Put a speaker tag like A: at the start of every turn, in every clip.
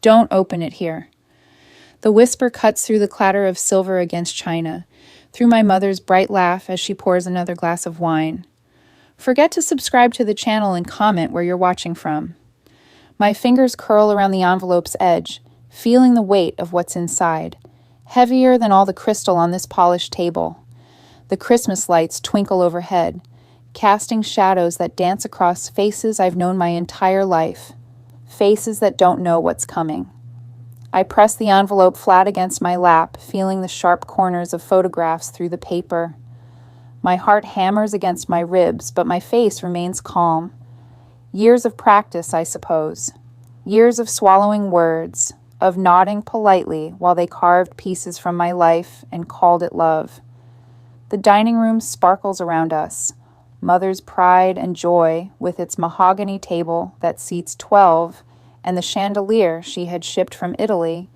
A: Don't open it here. The whisper cuts through the clatter of silver against china, through my mother's bright laugh as she pours another glass of wine. Forget to subscribe to the channel and comment where you're watching from. My fingers curl around the envelope's edge, feeling the weight of what's inside, heavier than all the crystal on this polished table. The Christmas lights twinkle overhead, casting shadows that dance across faces I've known my entire life, faces that don't know what's coming. I press the envelope flat against my lap, feeling the sharp corners of photographs through the paper. My heart hammers against my ribs, but my face remains calm. Years of practice, I suppose. Years of swallowing words, of nodding politely while they carved pieces from my life and called it love. The dining room sparkles around us. Mother's pride and joy with its mahogany table that seats 12 and the chandelier she had shipped from Italy.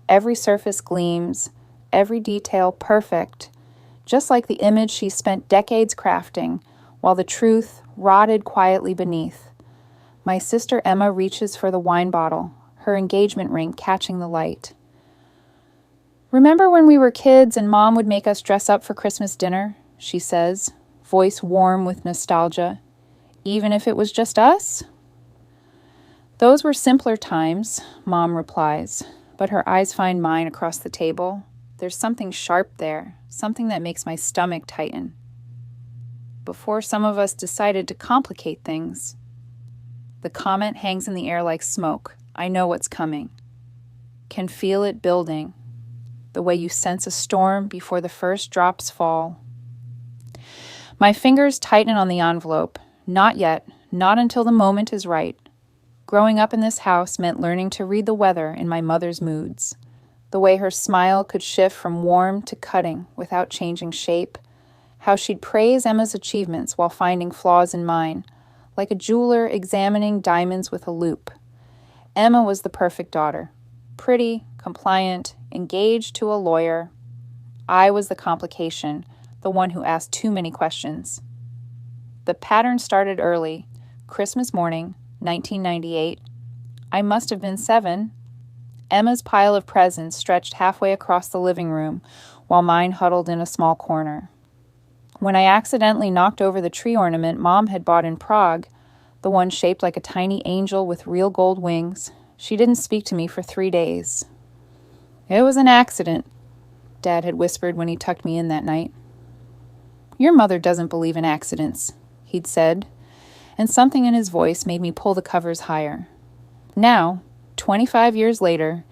A: Every surface gleams, every detail perfect, just like the image she spent decades crafting, while the truth rotted quietly beneath. My sister Emma reaches for the wine bottle, her engagement ring catching the light. "Remember when we were kids and Mom would make us dress up for Christmas dinner?" she says, voice warm with nostalgia. "Even if it was just us?" "Those were simpler times," Mom replies, but her eyes find mine across the table. There's something sharp there, something that makes my stomach tighten. "Before some of us decided to complicate things." The comment hangs in the air like smoke. I know what's coming. Can feel it building, the way you sense a storm before the first drops fall. My fingers tighten on the envelope. Not yet, not until the moment is right. Growing up in this house meant learning to read the weather in my mother's moods, the way her smile could shift from warm to cutting without changing shape, how she'd praise Emma's achievements while finding flaws in mine, like a jeweler examining diamonds with a loupe. Emma was the perfect daughter, pretty, compliant, engaged to a lawyer. I was the complication, the one who asked too many questions. The pattern started early, Christmas morning, 1998. I must have been 7. Emma's pile of presents stretched halfway across the living room, while mine huddled in a small corner. When I accidentally knocked over the tree ornament Mom had bought in Prague, the one shaped like a tiny angel with real gold wings, she didn't speak to me for 3 days. "It was an accident," Dad had whispered when he tucked me in that night. "Your mother doesn't believe in accidents," he'd said, and something in his voice made me pull the covers higher. Now, 25 years later,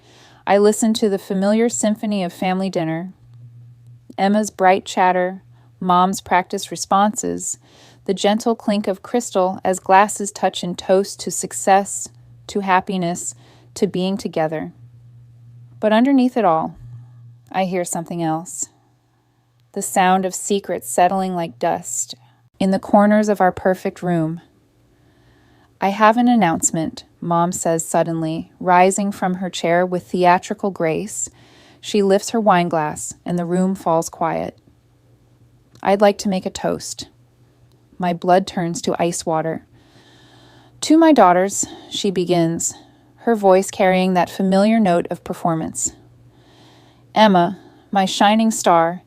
A: I listen to the familiar symphony of family dinner, Emma's bright chatter, Mom's practiced responses, the gentle clink of crystal as glasses touch in toast to success, to happiness, to being together. But underneath it all, I hear something else. The sound of secrets settling like dust in the corners of our perfect room. "I have an announcement," Mom says suddenly, rising from her chair with theatrical grace. She lifts her wine glass, and the room falls quiet. "I'd like to make a toast." My blood turns to ice water. "To my daughters," she begins, her voice carrying that familiar note of performance. "Emma, my shining star,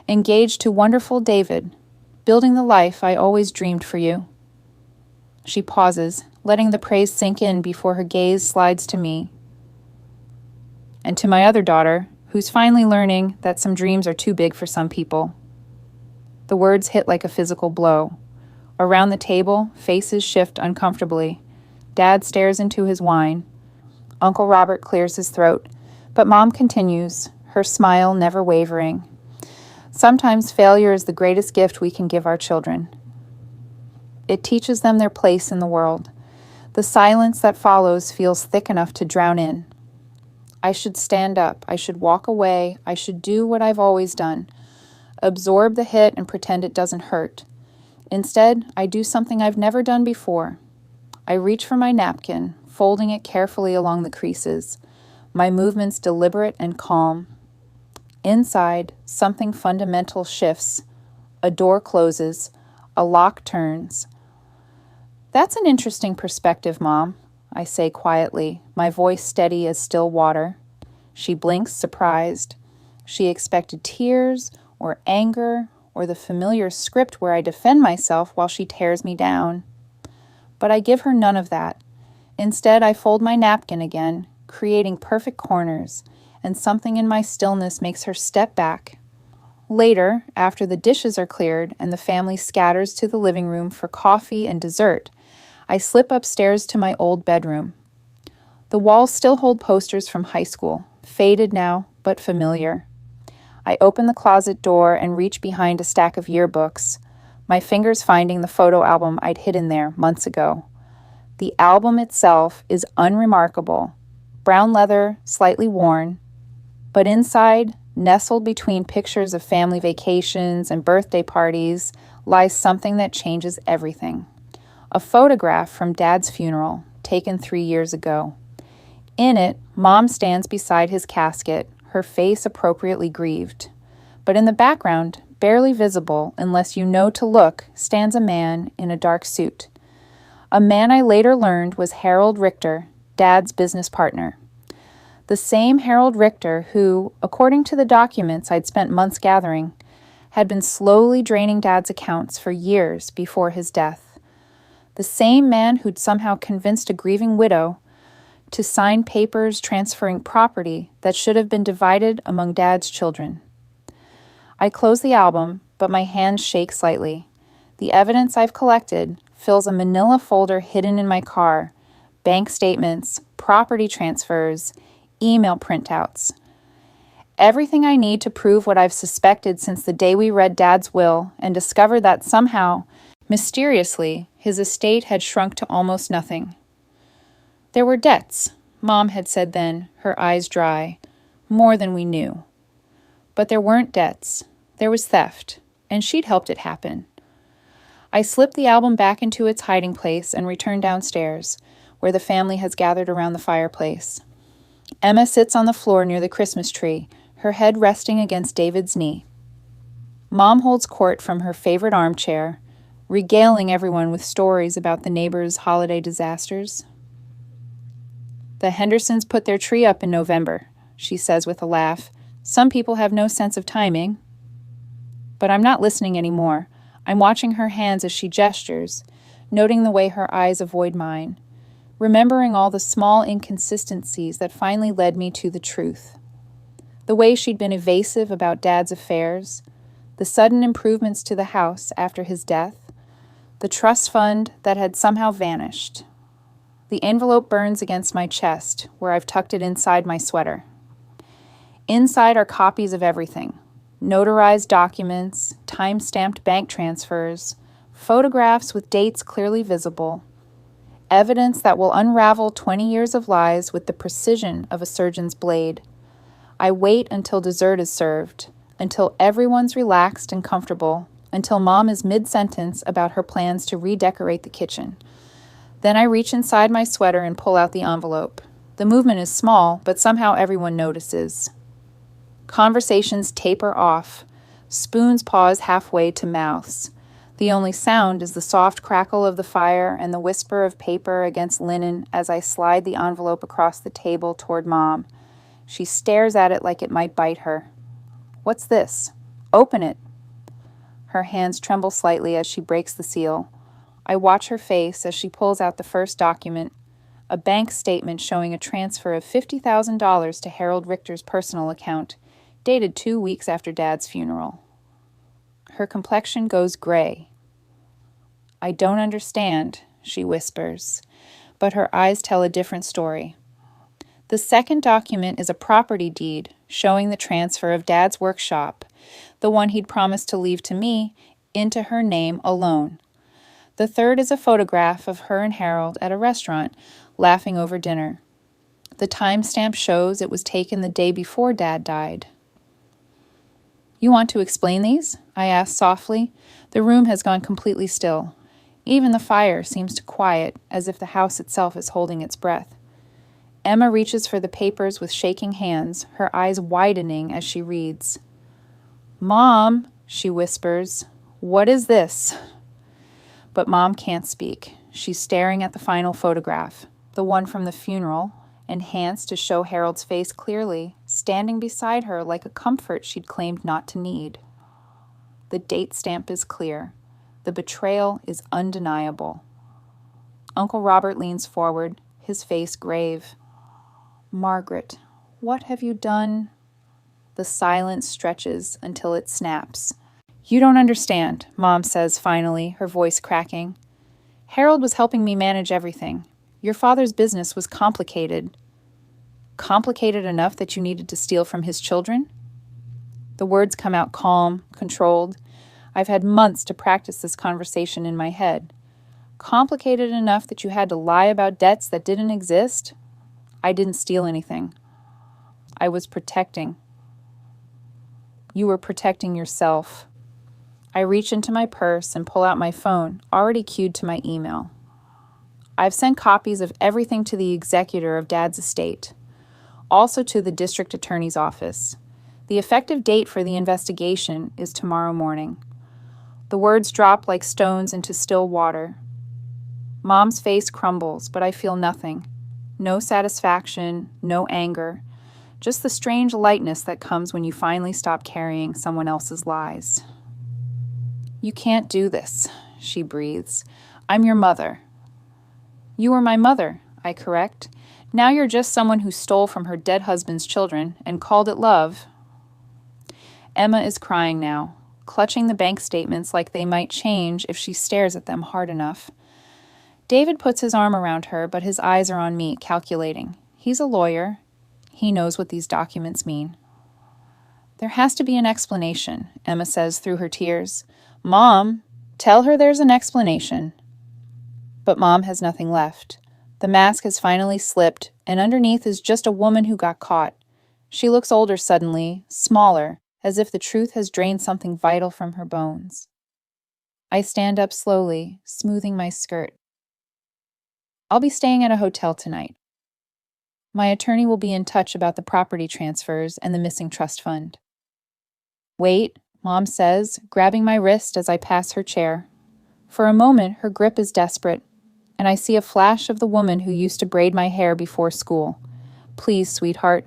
A: engaged to wonderful David, building the life I always dreamed for you." She pauses, letting the praise sink in before her gaze slides to me. "And to my other daughter, who's finally learning that some dreams are too big for some people." The words hit like a physical blow. Around the table, faces shift uncomfortably. Dad stares into his wine. Uncle Robert clears his throat, but Mom continues, her smile never wavering. "Sometimes failure is the greatest gift we can give our children. It teaches them their place in the world. The silence that follows feels thick enough to drown in. I should stand up. I should walk away. I should do what I've always done. Absorb the hit and pretend it doesn't hurt. Instead, I do something I've never done before. I reach for my napkin, folding it carefully along the creases, my movements deliberate and calm. Inside, something fundamental shifts. A door closes. A lock turns. "That's an interesting perspective, Mom," I say quietly, my voice steady as still water. She blinks, surprised. She expected tears or anger or the familiar script where I defend myself while she tears me down. But I give her none of that. Instead, I fold my napkin again, creating perfect corners, and something in my stillness makes her step back. Later, after the dishes are cleared and the family scatters to the living room for coffee and dessert, I slip upstairs to my old bedroom. The walls still hold posters from high school, faded now, but familiar. I open the closet door and reach behind a stack of yearbooks, my fingers finding the photo album I'd hidden there months ago. The album itself is unremarkable, brown leather, slightly worn, but inside, nestled between pictures of family vacations and birthday parties, lies something that changes everything. A photograph from Dad's funeral, taken 3 years ago. In it, Mom stands beside his casket, her face appropriately grieved. But in the background, barely visible unless you know to look, stands a man in a dark suit. A man I later learned was Harold Richter, Dad's business partner. The same Harold Richter who, according to the documents I'd spent months gathering, had been slowly draining Dad's accounts for years before his death. The same man who'd somehow convinced a grieving widow to sign papers transferring property that should have been divided among Dad's children. I close the album, but my hands shake slightly. The evidence I've collected fills a manila folder hidden in my car, bank statements, property transfers, email printouts. Everything I need to prove what I've suspected since the day we read Dad's will and discovered that somehow, mysteriously, his estate had shrunk to almost nothing. There were debts, Mom had said then, her eyes dry, more than we knew. But there weren't debts. There was theft, and she'd helped it happen. I slipped the album back into its hiding place and returned downstairs, where the family has gathered around the fireplace. Emma sits on the floor near the Christmas tree, her head resting against David's knee. Mom holds court from her favorite armchair, regaling everyone with stories about the neighbors' holiday disasters. The Hendersons put their tree up in November, she says with a laugh. Some people have no sense of timing. But I'm not listening anymore. I'm watching her hands as she gestures, noting the way her eyes avoid mine, remembering all the small inconsistencies that finally led me to the truth. The way she'd been evasive about Dad's affairs, the sudden improvements to the house after his death, the trust fund that had somehow vanished. The envelope burns against my chest, where I've tucked it inside my sweater. Inside are copies of everything: notarized documents, time-stamped bank transfers, photographs with dates clearly visible, evidence that will unravel 20 years of lies with the precision of a surgeon's blade. I wait until dessert is served, until everyone's relaxed and comfortable, until Mom is mid-sentence about her plans to redecorate the kitchen. Then I reach inside my sweater and pull out the envelope. The movement is small, but somehow everyone notices. Conversations taper off. Spoons pause halfway to mouths. The only sound is the soft crackle of the fire and the whisper of paper against linen as I slide the envelope across the table toward Mom. She stares at it like it might bite her. "What's this? Open it." Her hands tremble slightly as she breaks the seal. I watch her face as she pulls out the first document, a bank statement showing a transfer of $50,000 to Harold Richter's personal account, dated 2 weeks after Dad's funeral. Her complexion goes gray. "I don't understand," she whispers, but her eyes tell a different story. The second document is a property deed showing the transfer of Dad's workshop, the one he'd promised to leave to me, into her name alone. The third is a photograph of her and Harold at a restaurant, laughing over dinner. The timestamp shows it was taken the day before Dad died. "You want to explain these?" I ask softly. The room has gone completely still. Even the fire seems to quiet, as if the house itself is holding its breath. Emma reaches for the papers with shaking hands, her eyes widening as she reads. "Mom," she whispers, "what is this?" But Mom can't speak. She's staring at the final photograph. the one from the funeral, enhanced to show Harold's face clearly, standing beside her like a comfort she'd claimed not to need. The date stamp is clear. The betrayal is undeniable. Uncle Robert leans forward, his face grave. "Margaret, what have you done?" The silence stretches until it snaps. "You don't understand," Mom says finally, her voice cracking. "Harold was helping me manage everything. Your father's business was complicated." "Complicated enough that you needed to steal from his children?" The words come out calm, controlled. I've had months to practice this conversation in my head. Complicated enough that you had to lie about debts that didn't exist? I didn't steal anything. I was protecting. You were protecting yourself. I reach into my purse and pull out my phone, already queued to my email. I've sent copies of everything to the executor of Dad's estate, also to the district attorney's office. The effective date for the investigation is tomorrow morning. The words drop like stones into still water. Mom's face crumbles, but I feel nothing. No satisfaction, no anger, just the strange lightness that comes when you finally stop carrying someone else's lies. "You can't do this," she breathes. "I'm your mother." "You were my mother," I correct. "Now you're just someone who stole from her dead husband's children and called it love." Emma is crying now, clutching the bank statements like they might change if she stares at them hard enough. David puts his arm around her, but his eyes are on me, calculating. He's a lawyer. He knows what these documents mean. "There has to be an explanation," Emma says through her tears. "Mom, tell her there's an explanation." But Mom has nothing left. The mask has finally slipped, and underneath is just a woman who got caught. She looks older suddenly, smaller, as if the truth has drained something vital from her bones. I stand up slowly, smoothing my skirt. "I'll be staying at a hotel tonight. My attorney will be in touch about the property transfers and the missing trust fund." "Wait," Mom says, grabbing my wrist as I pass her chair. For a moment, her grip is desperate, and I see a flash of the woman who used to braid my hair before school. "Please, sweetheart,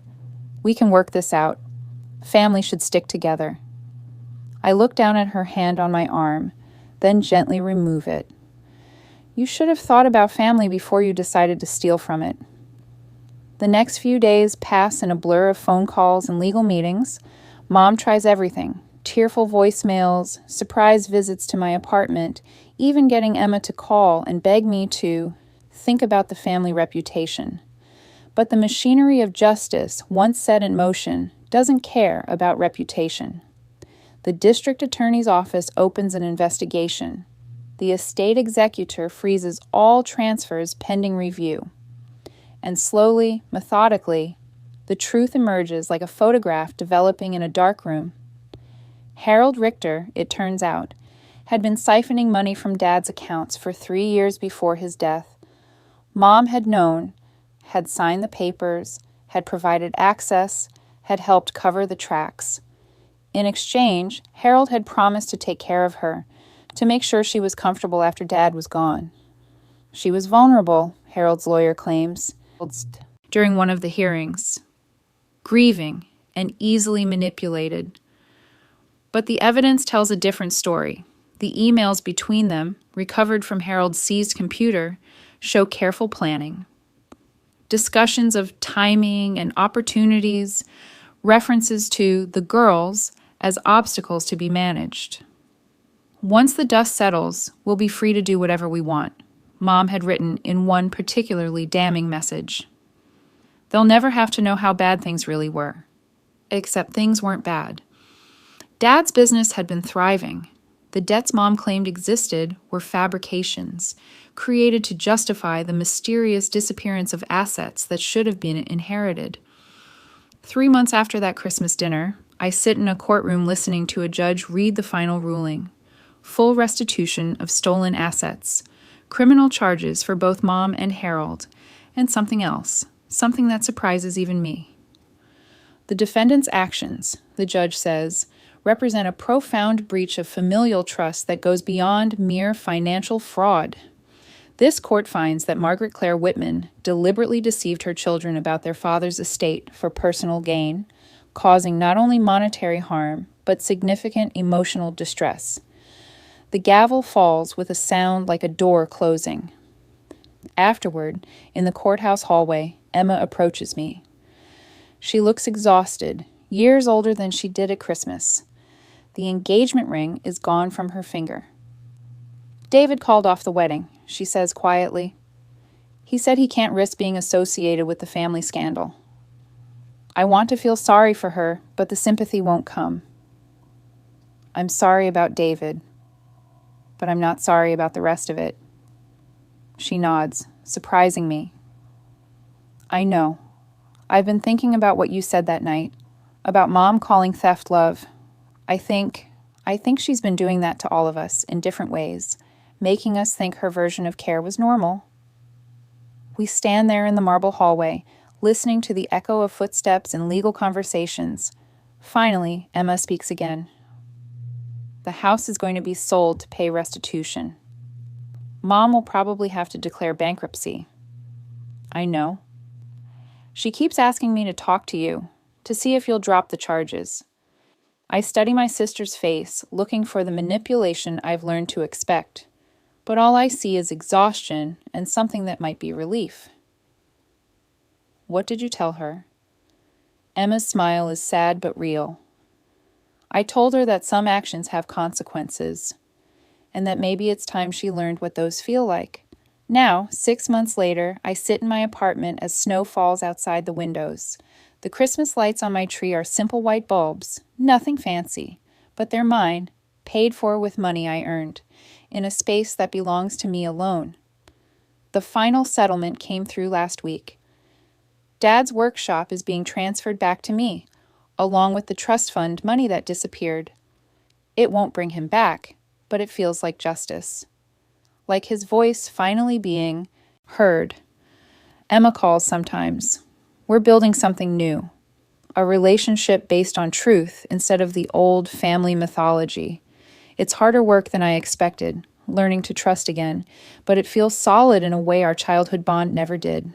A: we can work this out. Family should stick together." I look down at her hand on my arm, then gently remove it. "You should have thought about family before you decided to steal from it." The next few days pass in a blur of phone calls and legal meetings. Mom tries everything: tearful voicemails, surprise visits to my apartment, even getting Emma to call and beg me to think about the family reputation. But the machinery of justice, once set in motion, doesn't care about reputation. The district attorney's office opens an investigation. The estate executor freezes all transfers pending review. And slowly, methodically, the truth emerges like a photograph developing in a dark room. Harold Richter, it turns out, had been siphoning money from Dad's accounts for 3 years before his death. Mom had known, had signed the papers, had provided access, had helped cover the tracks. In exchange, Harold had promised to take care of her, to make sure she was comfortable after Dad was gone. She was vulnerable, Harold's lawyer claims, during one of the hearings. Grieving and easily manipulated. But the evidence tells a different story. The emails between them, recovered from Harold's seized computer, show careful planning. Discussions of timing and opportunities, references to the girls as obstacles to be managed. "Once the dust settles, we'll be free to do whatever we want," Mom had written in one particularly damning message. "They'll never have to know how bad things really were." Except things weren't bad. Dad's business had been thriving. The debts Mom claimed existed were fabrications, created to justify the mysterious disappearance of assets that should have been inherited. 3 months after that Christmas dinner, I sit in a courtroom listening to a judge read the final ruling. Full restitution of stolen assets, criminal charges for both Mom and Harold, and something else, something that surprises even me. The defendant's actions, the judge says, represent a profound breach of familial trust that goes beyond mere financial fraud. This court finds that Margaret Claire Whitman deliberately deceived her children about their father's estate for personal gain, causing not only monetary harm, but significant emotional distress. The gavel falls with a sound like a door closing. Afterward, in the courthouse hallway, Emma approaches me. She looks exhausted, years older than she did at Christmas. The engagement ring is gone from her finger. David called off the wedding, she says quietly. He said he can't risk being associated with the family scandal. I want to feel sorry for her, but the sympathy won't come. I'm sorry about David, but I'm not sorry about the rest of it. She nods, surprising me. I know. I've been thinking about what you said that night, about Mom calling theft love. I think she's been doing that to all of us in different ways, making us think her version of care was normal. We stand there in the marble hallway, listening to the echo of footsteps and legal conversations. Finally, Emma speaks again. The house is going to be sold to pay restitution. Mom will probably have to declare bankruptcy. I know. She keeps asking me to talk to you, to see if you'll drop the charges. I study my sister's face, looking for the manipulation I've learned to expect. But all I see is exhaustion and something that might be relief. What did you tell her? Emma's smile is sad but real. I told her that some actions have consequences, and that maybe it's time she learned what those feel like. Now, 6 months later, I sit in my apartment as snow falls outside the windows. The Christmas lights on my tree are simple white bulbs, nothing fancy, but they're mine, paid for with money I earned, in a space that belongs to me alone. The final settlement came through last week. Dad's workshop is being transferred back to me, along with the trust fund money that disappeared. It won't bring him back, but it feels like justice. Like his voice finally being heard. Emma calls sometimes. We're building something new. A relationship based on truth instead of the old family mythology. It's harder work than I expected, learning to trust again, but it feels solid in a way our childhood bond never did.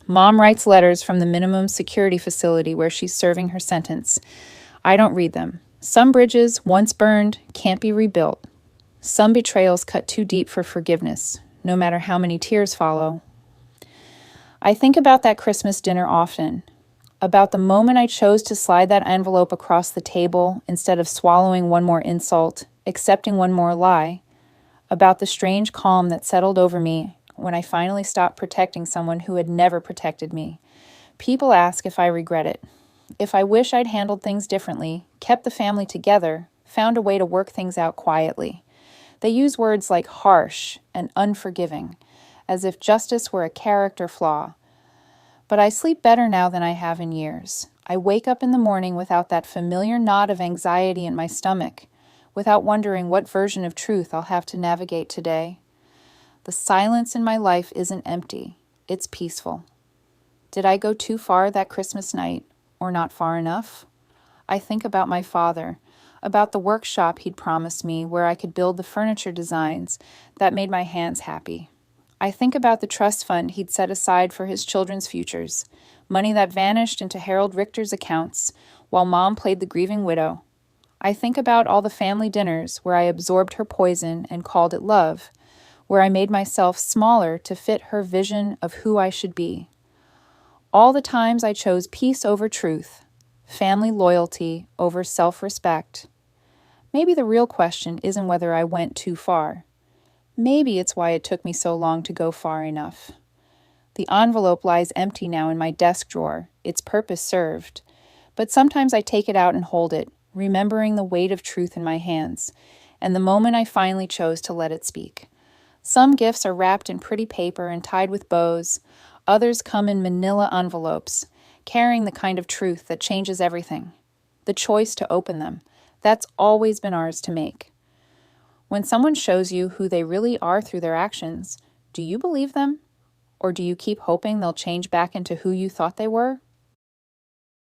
A: Mom writes letters from the minimum security facility where she's serving her sentence. I don't read them. Some bridges, once burned, can't be rebuilt. Some betrayals cut too deep for forgiveness, no matter how many tears follow. I think about that Christmas dinner often, about the moment I chose to slide that envelope across the table instead of swallowing one more insult, accepting one more lie, about the strange calm that settled over me when I finally stopped protecting someone who had never protected me. People ask if I regret it, if I wish I'd handled things differently, kept the family together, found a way to work things out quietly. They use words like harsh and unforgiving, as if justice were a character flaw. But I sleep better now than I have in years. I wake up in the morning without that familiar knot of anxiety in my stomach, without wondering what version of truth I'll have to navigate today. The silence in my life isn't empty. It's peaceful. Did I go too far that Christmas night, or not far enough? I think about my father, about the workshop he'd promised me where I could build the furniture designs that made my hands happy. I think about the trust fund he'd set aside for his children's futures, money that vanished into Harold Richter's accounts while Mom played the grieving widow. I think about all the family dinners where I absorbed her poison and called it love, where I made myself smaller to fit her vision of who I should be. All the times I chose peace over truth, family loyalty over self-respect. Maybe the real question isn't whether I went too far. Maybe it's why it took me so long to go far enough. The envelope lies empty now in my desk drawer, its purpose served. But sometimes I take it out and hold it, remembering the weight of truth in my hands, and the moment I finally chose to let it speak. Some gifts are wrapped in pretty paper and tied with bows. Others come in manila envelopes, carrying the kind of truth that changes everything. The choice to open them. That's always been ours to make. When someone shows you who they really are through their actions, do you believe them? Or do you keep hoping they'll change back into who you thought they were?